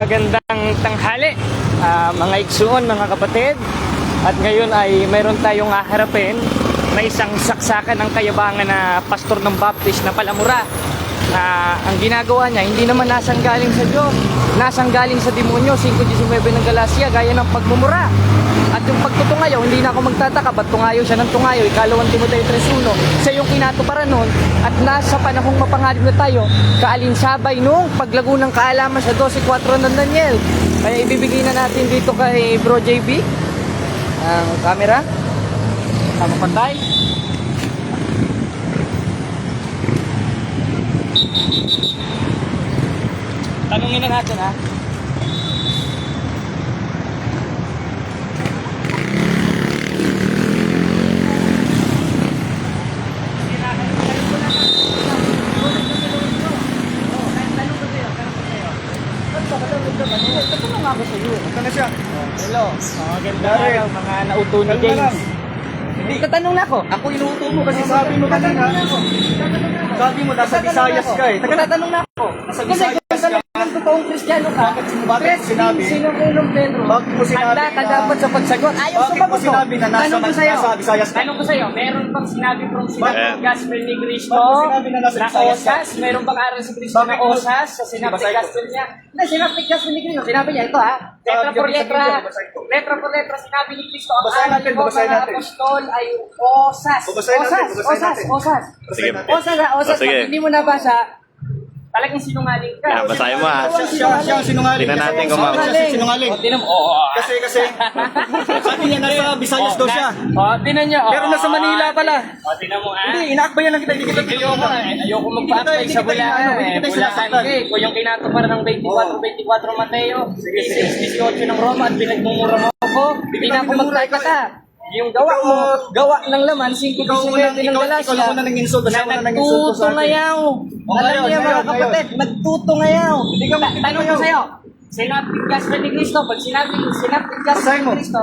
Magandang tanghali, mga igsuon, mga kapatid. At ngayon ay mayroon tayong haharapin na isang saksakan ng kayabangan na pastor ng Baptist na Palamura. Ang ginagawa niya, hindi naman nasanggaling sa Diyos, nasanggaling sa demonyo, 5:19 ng Galacia, gaya ng pagmumura. At yung pagtutungayaw, hindi na ako magtataka, ba't tungayaw siya ng tungayaw? Ikalawang Timoteo 3:1, siya yung kinatuparan nun. At nasa panahong mapangalip na tayo, kaalinsabay nung paglago ng kaalaman sa 12:4 ng Daniel. Kaya ibibigay na natin dito kay Bro JB ang camera. Tama pantay. Tanungin na natin, ha. Tatanong nga ako sa iyo. Ito na siya. Hello. Maganda araw, mga nauto ni James. Tatanong na ako. Ako inuuto mo kasi sabi mo kanina. Sabi mo nasa Visayas ka eh. Tatanong na ako. Nasa Kasi Visayas kung talagang totoong Kristiyano ka, Bakit sinabi? sinunulong Pedro. Bakit mo sinabi Handa ka na- dapat sa pagsagot. Ayaw Bakit mo sumagot ko. sinabi na Tanong ko sa'yo. nasa Visayas ka? Tanong ko sa'yo, meron bang sinabi from sinabi Bakit? ng gospel ni Cristo Bakit mo sinabi na nasa na Visayas ka? osas? Meron bang aral si Cristo na Bakit mo- osas sa sinapit Basahin ko. gospel niya? Na sinapit gospel ni Cristo. Sinabi niya ito, ha? Letra por letra. Basahin ko. Letra por letra sinabi ni Cristo. Ang Basahin natin, aral ko basahin mga natin. apostol ay osas. Basahin natin, basahin natin. Osas. Sige. Osas, ha? Osas. Sige. Pag hindi mo nabasa, talagang sinungaling ka. Yeah, basahin mo, ha. Siya ang sinungaling. Tingnan natin kung Siya ang sinungaling. O, tinan mo. Oo. Kasi sabi niya nasa Visayas daw siya. O, tinan niyo. Pero nasa Manila pala. O, tinan mo, ha? Hindi, inaakbayan lang kita. Hindi kita Ayoko magpa-apply sa Bulacan. Hindi kita Bulacan sinasaktan. eh. Kung yung kinatuparan ng 24 Mateo, 18 ng Roma at pinagmumura mo ako, hindi na ako magtataka. Yung gawa ng laman, 5:19 ng Galacia, ikaw lang muna nang insult. na Ikaw lang muna nang insult sa akin. nagtutungayaw. Alam niyo mga kapatid, nagtutungayaw. Tanong ko sa'yo, sinapit gospel ni Cristo, pag sinapit gospel Basahin mo. ni Cristo,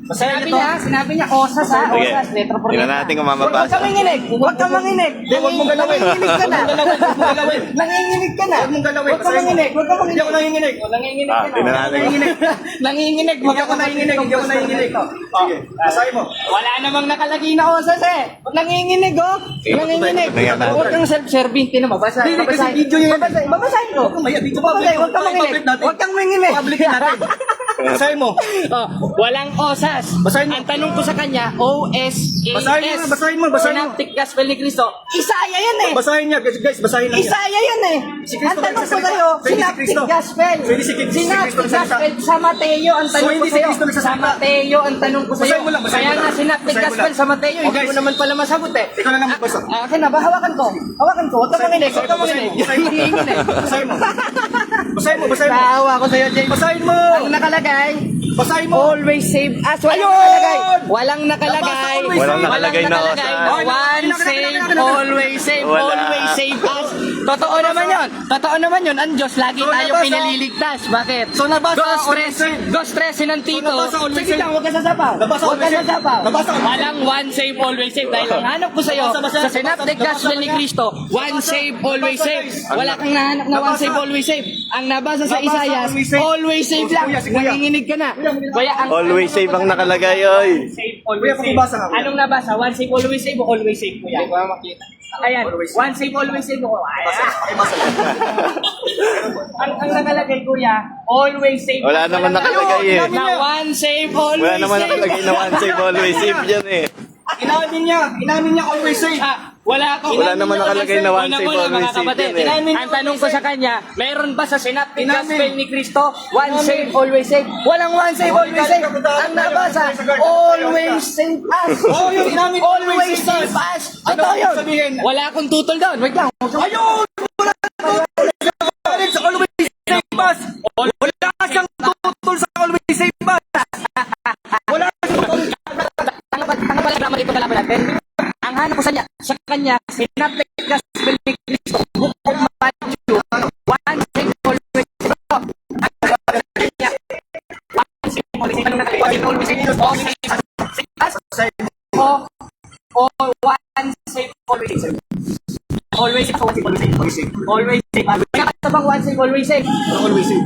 Basahin ito. sinabi niya, osas ha, Sige. osas, letra por Tingnan letra. natin kung Huwag mamabasa. kang manginig, huwag kang manginig. Huwag mong galawin. Nanginginig ka na. Huwag mong galawin. Nanginginig ka na. Huwag mong galawin. Huwag kang manginig, huwag kang Hindi ako manginig. nanginginig. Nanginginig ka na. Tingnan natin. Nanginginig, Hindi ako nanginginig. Hindi ako nanginginig. Sige, basahin mo. Wala namang nakalagay na osas eh. Nanginginig oh. Nanginginig. Tingnan natin. Huwag kang self-serving. Tinan mo, babasahin. Hindi, kasi video yun. Babasahin ko. Maya, video Babasahin, huwag kang manginig. Public natin. Huwag kang manginig. Public natin. Basahin mo. Oh, walang osas. Basahin mo. Ang tanong ko sa kanya, O-S-A-S. Basahin mo. Synoptic Gospel ni Cristo. Isaya yan eh. Basahin niya, guys. Basahin lang niya. Isaya yan eh. Si Cristo Ang tanong ko nagsasalita. sa'yo, Pwede si Synoptic Cristo. Gospel. Pwede si Cristo Synoptic nagsasalita. Gospel sa Mateo. Ang tanong ko hindi si sa'yo. Cristo Sa nagsasalita. Mateo, ang tanong ko sa'yo. Basahin mo lang, basahin Kaya mo nga, lang. Synoptic Basahin mo Gospel lang. sa Mateo. Hindi Okay. ko naman pala masagot eh. Ikaw na lang magbasa. Akin na ba? Hawakan ko. Hawakan ko. Huwag kang manginig. Huwag kang manginig. Nanginginig. Basahin mo. Basahin mo. Basahin mo. Naawa ko sa'yo, James. Basahin mo. Ang nakalagay, Basahin mo. always save us. Walang Ayun! nakalagay. Walang nakalagay. Walang nakalagay na nakalagay osas. na one save, always save, Wala. always save us. Totoo naman yun. Totoo naman yun. Ang Diyos, lagi So, tayo nabasa- pinaliligtas. Bakit? So, nabasa Go always stress. save. Go stress ng Tito. So, nabasa always Sige save. lang, huwag ka sasapaw. Nabasa Huwag ka always save. sasapaw. Nabasa always save. Walang one save, always save. Dahil ang hanap ko sa'yo, Nabasa. sa Synoptic Gospel ni Cristo, one save, always save. Wala kang nahanap na one Nabasa. save, always save. Ang nabasa sa Nabasa, Isaias, always save. always save lang. Kuya, si Kuya. Nanginginig ka na. Kaya ang Always save ang nakalagay, oy. save, Kuya, always save. pakibasa nga, kuya. Anong nabasa? One save, always save o always save, kuya? Hindi ko makita. Ayan, Always save. one save, always save o Pakibasa lang. ang nakalagay, kuya, always save. Wala naman nakalagay eh. Na one save, always Wala naman save. nakalagay na one save, always save dyan eh. Inamin niya always save. Wala ako. Wala naman nakalagay na one save, Una-una, always mga save kapatid, yan eh. ang tanong ko sa kanya, meron ba sa Synoptic Inamin. Gospel ni Cristo, one save, always save? Walang one save, always save. Ang nabasa, always save us. Oh, yun, inamin niya, Always save us. Ano Ito yun. sabihin? Wala akong tutol doon. Wait lang. Ayun! Wala sa always save us. Wala siyang tutol sa always save us. Wala siyang tutol. Tanga pala drama dito pala natin. Ang hanap ko sa kanya, Synoptic Gospel ni Cristo, Book of Matthew, one save, always save. One save, always save. Always save. O one save, always save. Always save, always save. Always save. Kaya bang one save, always save? Always save.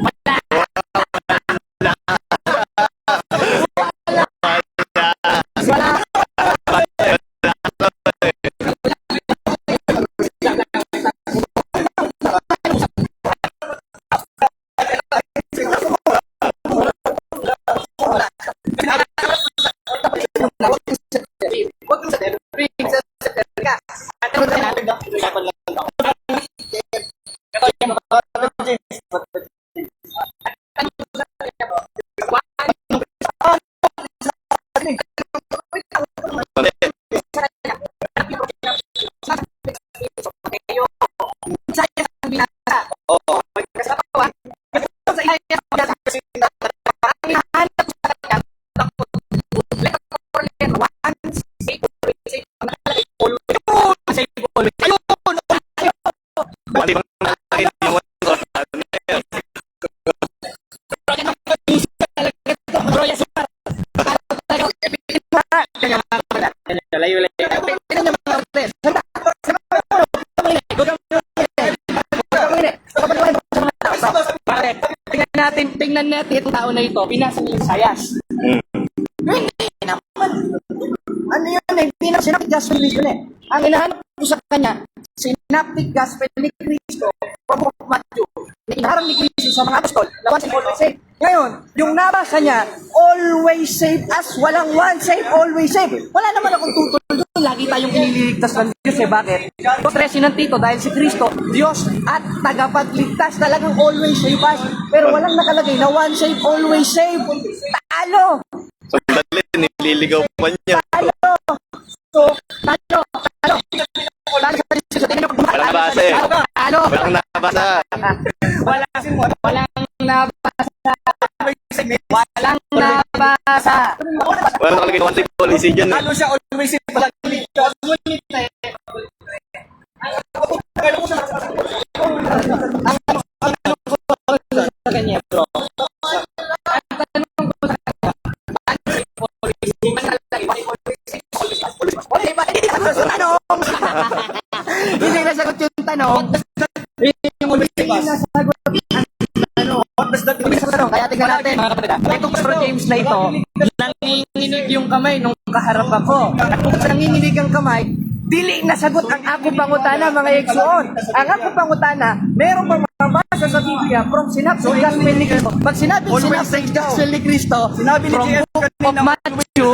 Bakit? Tingnan natin itong tao na ito. Binasa niya yung Isayas. Hindi naman. Ano yun eh? Synoptic Gospel ni Cristo eh. Ang hinahanap ko sa kanya, Synoptic Gospel ni Cristo from Book of Matthew. Na inaharap ni Cristo sa mga apostol na once and always save. Ngayon, yung nabasa niya, always save us. Walang once save, always save. Wala naman akong tutol doon. Lagi tayong iniligtas ng Diyos eh. Bakit? Ito, Tresi ng Tito, dahil si Cristo, Diyos at tagapagligtas. Talagang always save us. Pero walang nakalagay na once save, always save. Talo! Sandali, nililigaw pa niya. Talo! So, talo! Walang nabasa eh. Talo! Walang nabasa. Walang nabasa. Walang nabasa. Walang nakalagay one save policy dyan eh. Ano siya, always save pala. Sa kanya, bro. Hindi nasagot yung tanong. Kaya tingnan natin, mga kapatid. Itong Sir James na ito, nanginginig yung kamay nung kaharap ako. At kung nanginginig ang kamay, dili nasagot ang ako pangutana, mga eksoon. Ang ako pangutana, meron bang mabasa sa Biblia from Synoptic Gospel ni Cristo? Pag sinabi Synoptic Gospel ni Cristo, from Book of Matthew,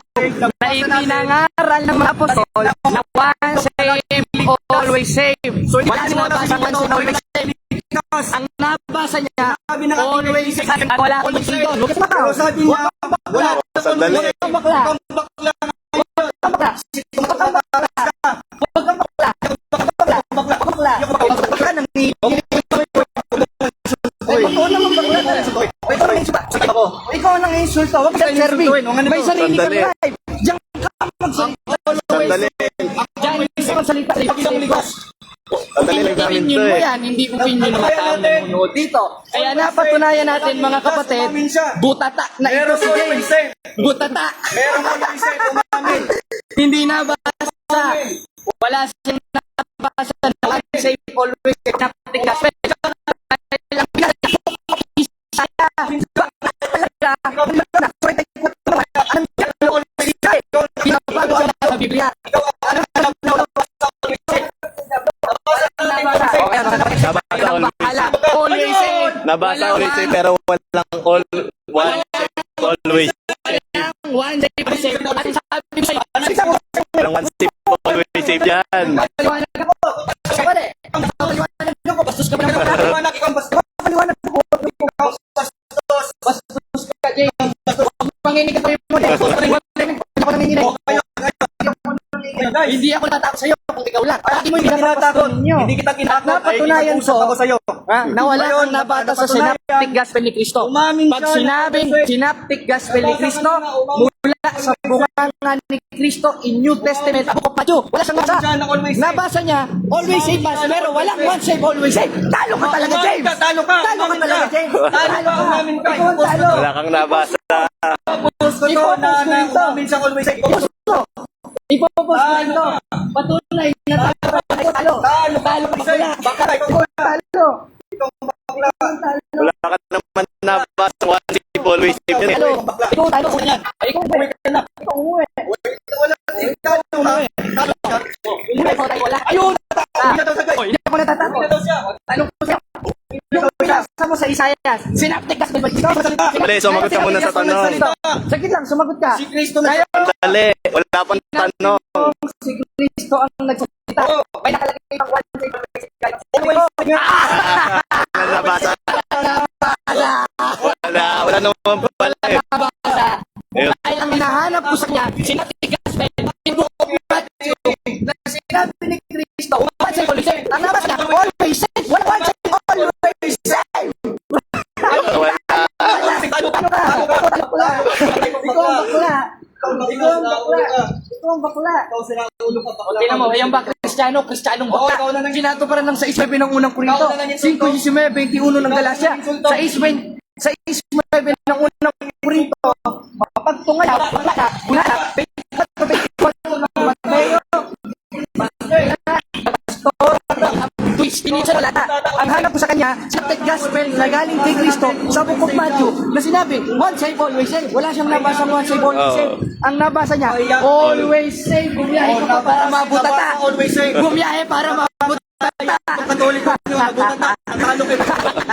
na ipinangaral ng mga apostol, na once save, always save. Wala si nabasa once save, always save. Ang nabasa niya, always save. At wala akong dito. Lukas pa ka. Sabi niya, wala. Sandali. Huwag kang bakla. Huwag kang bakla. Huwag kang bakla. Huwag kang bakla. Ikaw nang insulto. Huwag kang serving. May sarili kang life. Diyan ka magsalita. Sandali. Diyan ka magsalita. Sandali lang namin to Opinion mo eh. yan, hindi opinion ng mga tao nanonood dito. Kaya napatunayan natin mga kapatid, butata na ito si James. Butata. Meron always save, umamin. Hindi nabasa. Wala siyang nabasa. Always save, always save. Synoptic Gospel. Sa Biblia. Nabasa always save pero walang one save always. One day pa save. At sabi ko sa'yo, Walang one save always save dyan. paliwanag ako. Kapatid, paliwanag ako. Bastos ka ba naman? Paliwanag kang bastos. Paliwanag ako. Bastos ka, James. Huwag manginig ako yung muna. Ako nanginginig. Hindi ako natakot sa'yo kung ikaw lang. Lagi mo yung Tinatakot. ninyo. Hindi kita tinakot. Napatunayan Usap ako sa'yo. na wala kang nabata sa Synoptic Gospel ni Cristo. Umamin Pag siya. sinabing Synoptic Gospel ni Cristo, mula sa bunganga ni Cristo in New Testament, Book of Matthew, wala siyang nabasa. Nabasa niya, always save us, pero walang once save, always save. Talo ka talaga, James! Talo ka. Talo ka talaga, James! Talo ka. Umamin ka. Ikaw ang talo! Wala kang nabasa. Post ko to na umamin siyang always save. Ipopost ko ito. Patunay na talo. Talo ka pala. Talo. Wala ka naman nabasa one save always save dyan eh. Talo. Ikaw talo ko yan. Ikaw umuwi. Ikaw umuwi. Wala. Ayun! Hindi ako natatakot. Tanong ko sa'yo. Yung pinasa mo sa Isayas, Synoptic Gospel ba? Dali, sumagot ka muna sa tanong. Saglit lang, sumagot ka. Si Cristo na Ngayon, Dali, wala pang tanong. si Cristo ang nagsalita. May nakalagay pang one day. Wala nabasa. Wala naman pala eh. Ayun. Dahil ang hinahanap ko sa kanya, Synoptic Gospel, yung Book of Matthew, na sinabi ni Cristo, once and always save. Ang nabas niya, always save. Wala once and always save. Wala. Ano ka? Ikaw ang bakla. Ikaw ang bakla. Tingnan mo, ayan ba, Kristiyanong bakla. Ginato pa rin ng 6.9 ng unang Korinto, 5.19.21 ng Galacia, 6.9 ng unang Korinto, mapagtungan na, twist, pinitsa wala. Ang hanap ko sa kanya, Synoptic Gospel na galing kay Cristo sa Book of Matthew na sinabi, once save, always save. Wala siyang nabasang once save, always Oo. save. Ang nabasa niya, always save. Gumiyahe ka pa para mabutata. Always save. Gumiyahe para mabutata. Katoliko nyo, nabutan na. Natalo kayo.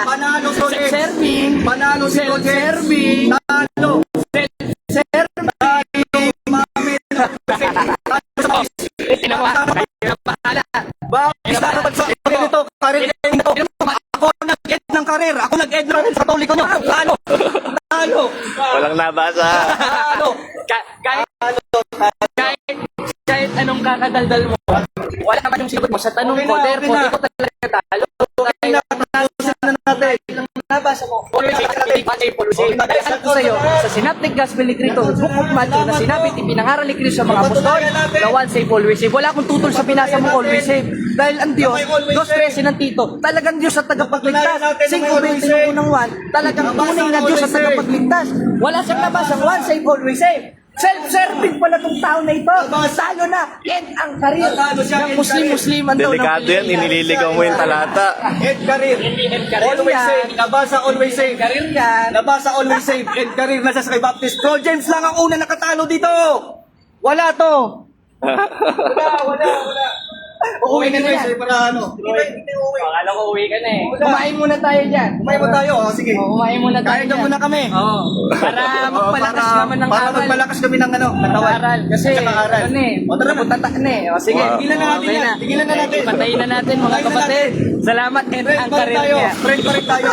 Panalo si Coach Eds. Serving. Panalo si Coach Eds. Serving. Talo. Serving. Tinawa. Kayo na bahala. Bakit sa ganito, karir nito. Ako nag-end ng karir. Ako nag-end ng karir sa Katoliko nyo. Talo. Talo. Walang nabasa. Talo. Kahit anong kakadaldal mo, wala naman yung sigot mo sa tanong Okay ko. na, Therefore, okay na. ikaw talaga talo. Kaya natatalusin na natin. Nabasa mo. Always save, always save. Dahil alam ko sa iyo, sa Synoptic Gospel ni Cristo, Book of Matthew, na sinabi, pinangaral ni Cristo sa mga apostol, na once save, always save. Wala akong tutol sa binasa mo, always save. Dahil ang Diyos, Diyos 13 ng Tito, talagang Diyos at tagapagligtas. 5:21 ng 1, talagang tunay na Diyos at tagapagligtas. Wala siyang nabasang once save, always save. Self-serving pala tong tao na ito. Talo na. End ang karir ng Muslim-Musliman daw. ng Delikado yan, Pilipinas. inililigaw mo yung talata. End career. Always save. Nabasa always save. Karir yan. Nabasa always save. End career na sa Sky Baptist. Bro James lang ang una nakatalo dito. Wala to. Wala. Uuwi ka na yan. Para ano? Akala ko uwi ka na eh. Kumain muna tayo dyan. Kumain mo tayo. Sige. Kumain muna tayo Kain na dyan. muna kami. Oo. Para magpalakas naman ng Para aral. magpalakas kami ng ano, katawan. Aral. Kasi, At saka aral. ano eh, O, tara na. nabutata na eh. O sige, Wow. Tigilan na natin Okay yan. Tigilan na natin. Patayin na natin mga Patayin na kapatid. Salamat and Friend ang pa rin karir tayo. niya. Friend pa rin tayo.